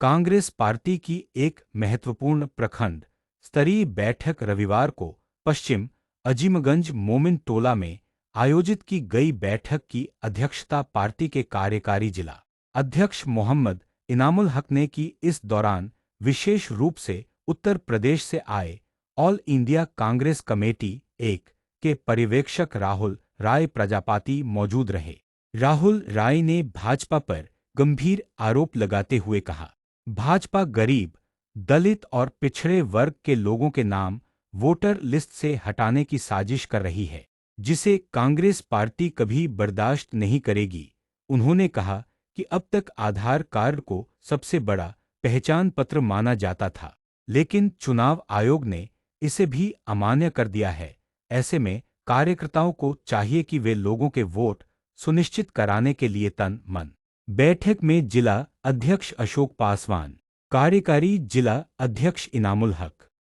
Congress party की एक महत्वपूर्ण प्रखंड स्तरीय बैठक रविवार को पश्चिम अजीमगंज मोमिन टोला में आयोजित की गई। बैठक की अध्यक्षता पार्टी के कार्यकारी जिला अध्यक्ष मोहम्मद इनामुल हक ने की। इस दौरान विशेष रूप से उत्तर प्रदेश से आए ऑल इंडिया कांग्रेस कमेटी एक के पर्यवेक्षक राहुल राय प्रजापति मौजूद रहे। राहुल राय ने भाजपा पर गंभीर आरोप लगाते हुए कहा, भाजपा गरीब, दलित और पिछड़े वर्ग के लोगों के नाम वोटर लिस्ट से हटाने की साजिश कर रही है, जिसे कांग्रेस पार्टी कभी बर्दाश्त नहीं करेगी। उन्होंने कहा कि अब तक आधार कार्ड को सबसे बड़ा पहचान पत्र माना जाता था, लेकिन चुनाव आयोग ने इसे भी अमान्य कर दिया है। ऐसे में कार्यकर्ताओं को चाहिए कि वे लोगों के वोट सुनिश्चित कराने के लिए तन मन। बैठक में जिला अध्यक्ष अशोक पासवान, कार्यकारी जिला अध्यक्ष इनामुल हक,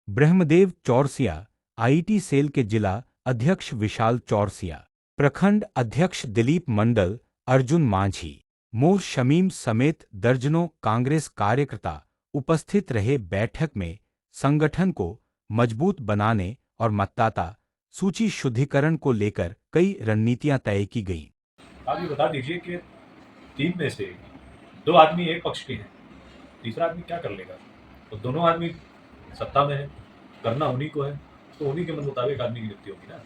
ब्रह्मदेव चौरसिया, आईटी सेल के जिला अध्यक्ष विशाल चौरसिया, प्रखंड अध्यक्ष दिलीप मंडल, अर्जुन मांझी, मोर शमीम समेत दर्जनों कांग्रेस कार्यकर्ता उपस्थित रहे। बैठक में संगठन को मजबूत बनाने और मतदाता सूची शुद्धिकरण को लेकर कई रणनीतियां तय की गईं। आप ये बता दीजिए कि 3 में से 2 आदमी एक पक्ष के हैं, तीसरा आदमी क्या कर लेगा? तो दोनों आदमी सत्ता में हैं, करना उन्हीं को है, तो उन्हीं के मन मुताबिक आदमी की नियुक्ति होगी ना।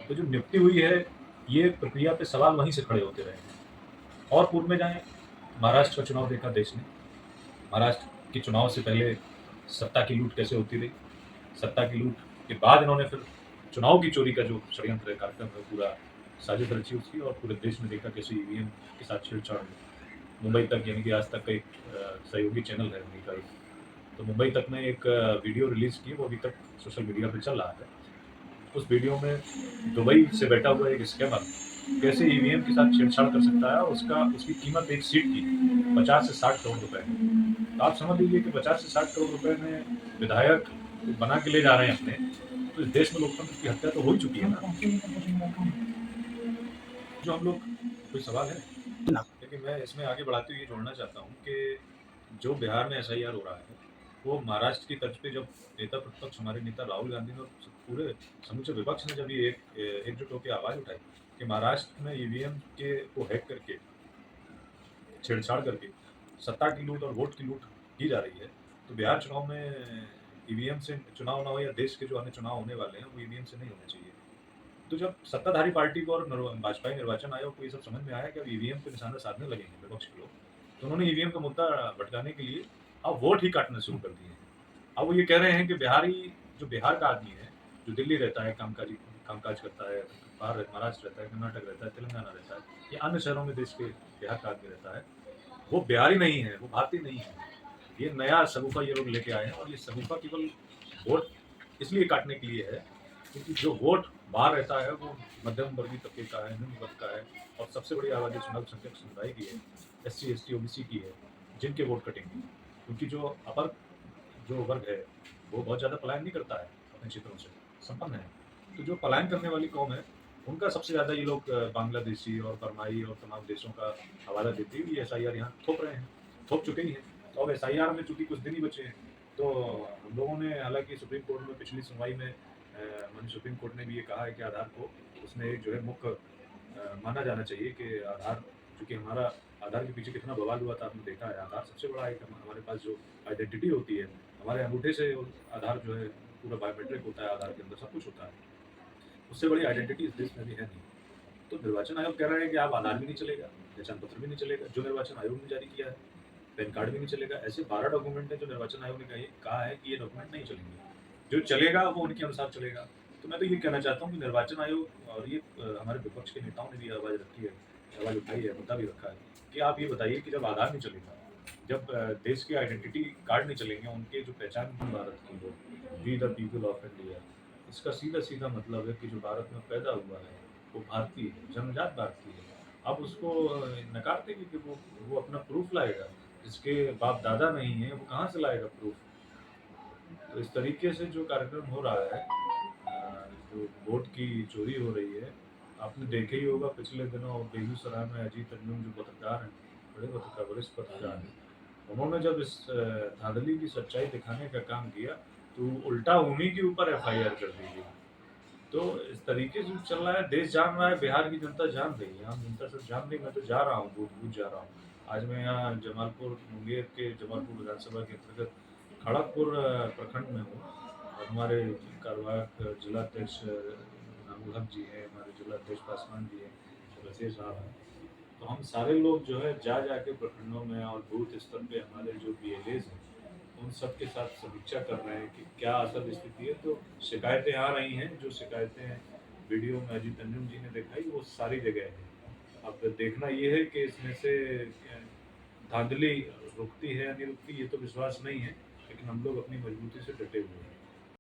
तो जो नियुक्ति हुई है, ये प्रक्रिया पे सवाल वहीं से खड़े होते रहे हैं। और पूर्व में जाएँ, महाराष्ट्र का चुनाव देखा देश ने। महाराष्ट्र के चुनाव से पहले सत्ता की लूट कैसे होती रही, सत्ता की लूट के बाद इन्होंने फिर चुनाव की चोरी का जो षड्यंत्र है, कार्यक्रम है, पूरा साजिश रची उसकी, और पूरे देश ने देखा कैसे ईवीएम के साथ छेड़छाड़ हुई। मुंबई तक, यानी कि आज तक का एक सहयोगी चैनल है उन्हीं का एक, तो मुंबई तक ने एक वीडियो रिलीज़ की, वो अभी तक सोशल मीडिया पे चल रहा है। उस वीडियो में दुबई से बैठा हुआ एक स्कैमर कैसे ईवीएम के साथ छेड़छाड़ कर सकता है, और उसकी कीमत एक सीट की 50 से 60 करोड़ रुपए है। तो आप समझ लीजिए कि 50 से 60 करोड़ रुपए में विधायक बना के ले जा रहे हैं अपने, तो इस देश में लोकतंत्र की हत्या तो हो ही चुकी है ना। जो हम लोग, कोई सवाल है? लेकिन मैं इसमें आगे बढ़ाते हुए ये जोड़ना चाहता हूँ कि जो बिहार में एसआईआर हो रहा है, वो महाराष्ट्र की तर्ज पे जब नेता प्रतिपक्ष हमारे नेता राहुल गांधी ने और पूरे समूचे विपक्ष ने जब ये एकजुट होकर आवाज़ उठाई कि महाराष्ट्र में ईवीएम के को हैक करके, छेड़छाड़ करके सत्ता की लूट और वोट की लूट की जा रही है, तो बिहार चुनाव में ईवीएम से चुनाव ना हो, या देश के जो अन्य चुनाव होने वाले हैं वो ईवीएम से नहीं होने चाहिए। तो जब सत्ताधारी पार्टी को और भाजपा निर्वाचन आयोग को ये सब समझ में आया कि अब ईवीएम पे निशाना साधने लगेंगे विपक्ष के लोग, तो उन्होंने ईवीएम का मुद्दा भटकाने के लिए अब वोट ही काटना शुरू कर दिए हैं। अब वो ये कह रहे हैं कि जो बिहार का आदमी है, जो दिल्ली रहता है, कामकाज करता है, बाहर महाराष्ट्र रहता है, कर्नाटक रहता है, तेलंगाना रहता है, या अन्य शहरों में देश के बिहार का आदमी रहता है, वो बिहारी नहीं है, वो भारतीय नहीं है। ये नया सगुफा ये लोग लेके आए हैं, और ये सगुफा केवल वोट इसलिए काटने के लिए है क्योंकि जो वोट बाहर रहता है वो मध्यम वर्गीय तबके का है, निम्न वर्ग का है, और सबसे बड़ी आबादी चुनाव संख्यक समुदाय की है, SC ST OBC की है, जिनके वोट कटेंगे। क्योंकि जो अपर जो वर्ग है वो बहुत ज़्यादा पलायन नहीं करता है अपने क्षेत्रों से, संपन्न है। तो जो पलायन करने वाली कौम है, उनका सबसे ज़्यादा ये लोग बांग्लादेशी और बर्माई और तमाम देशों का हवाला देते हुए SIR यहाँ थोप रहे हैं, थोप चुके ही हैं। तो अब SIR में चूँकि कुछ दिन ही बचे हैं, तो हम लोगों ने, हालांकि सुप्रीम कोर्ट में पिछली सुनवाई में माननीय सुप्रीम कोर्ट ने भी ये कहा है कि आधार को उसमें एक जो है मुख्य माना जाना चाहिए कि आधार, चूँकि हमारा आधार के पीछे कितना बवाल हुआ था आपने देखा है। आधार सबसे बड़ा एक हमारे पास जो आइडेंटिटी होती है, हमारे अंगूठे से आधार जो है पूरा बायोमेट्रिक होता है, आधार के अंदर सब कुछ होता है, उससे बड़ी आइडेंटिटी इस देश में भी है नहीं। तो निर्वाचन आयोग कह रहा है कि आप आधार भी नहीं चलेगा, पहचान पत्र भी नहीं चलेगा, जो निर्वाचन आयोग ने जारी किया है, पैन कार्ड भी नहीं चलेगा। ऐसे 12 डॉक्यूमेंट है जो निर्वाचन आयोग ने कहा है कि ये डॉक्यूमेंट नहीं चलेंगे, जो चलेगा वो उनके अनुसार चलेगा। तो मैं तो ये कहना चाहता हूँ कि निर्वाचन आयोग, और ये हमारे विपक्ष के नेताओं ने भी आवाज़ रखी है, आवाज़ उठाई है, मुद्दा भी रखा है कि आप ये बताइए कि जब आधार नहीं चलेगा, जब देश के आइडेंटिटी कार्ड नहीं चलेंगे, उनके जो पहचान भारत की हो, we the people of India, इसका सीधा सीधा मतलब है कि जो भारत में पैदा हुआ है वो भारतीय है, जन्मजात भारतीय है। अब उसको नकार देंगे कि वो अपना प्रूफ लाएगा, जिसके बाप दादा नहीं है वो कहाँ से लाएगा प्रूफ? तो इस तरीके से जो कार्यक्रम हो रहा है, जो वोट की चोरी हो रही है, आपने देखे ही होगा पिछले दिनों बेगूसराय में अजीत अंजुम जो पत्रकार हैं, बड़े पत्रकार, वरिष्ठ पत्रकार हैं, उन्होंने जब इस धांधली की सच्चाई दिखाने का काम किया तो उल्टा उन्हीं के ऊपर एफआईआर कर दी गई। तो इस तरीके से चल रहा है, देश जान रहा है, बिहार की जनता जान रही है, आम जनता सब जान रही है। मैं तो जा रहा हूँ, बूथ-बूथ जा रहा हूँ। आज मैं यहाँ जमालपुर, मुंगेर के जमालपुर विधानसभा के अंतर्गत खड़गपुर प्रखंड में हूँ और हमारे कार्यवाहक जिलाध्यक्ष राहुल हक जी हैं, हमारे जिलाध्यक्ष पासवान जी हैं, रसीद साहब हैं। तो हम सारे लोग जो है जा के प्रखंडों में और बूथ स्तर पे हमारे जो बीएलएज हैं, उन सब के साथ समीक्षा कर रहे हैं कि क्या असल स्थिति है। तो शिकायतें आ रही हैं, जो शिकायतें वीडियो में अजीत अंजुम जी ने दिखाई वो सारी जगह है। अब देखना ये है कि इसमें से धांधली रुकती है या नहीं रुकती, ये तो विश्वास नहीं है, लेकिन हम लोग अपनी मजबूती से डटे हुए हैं।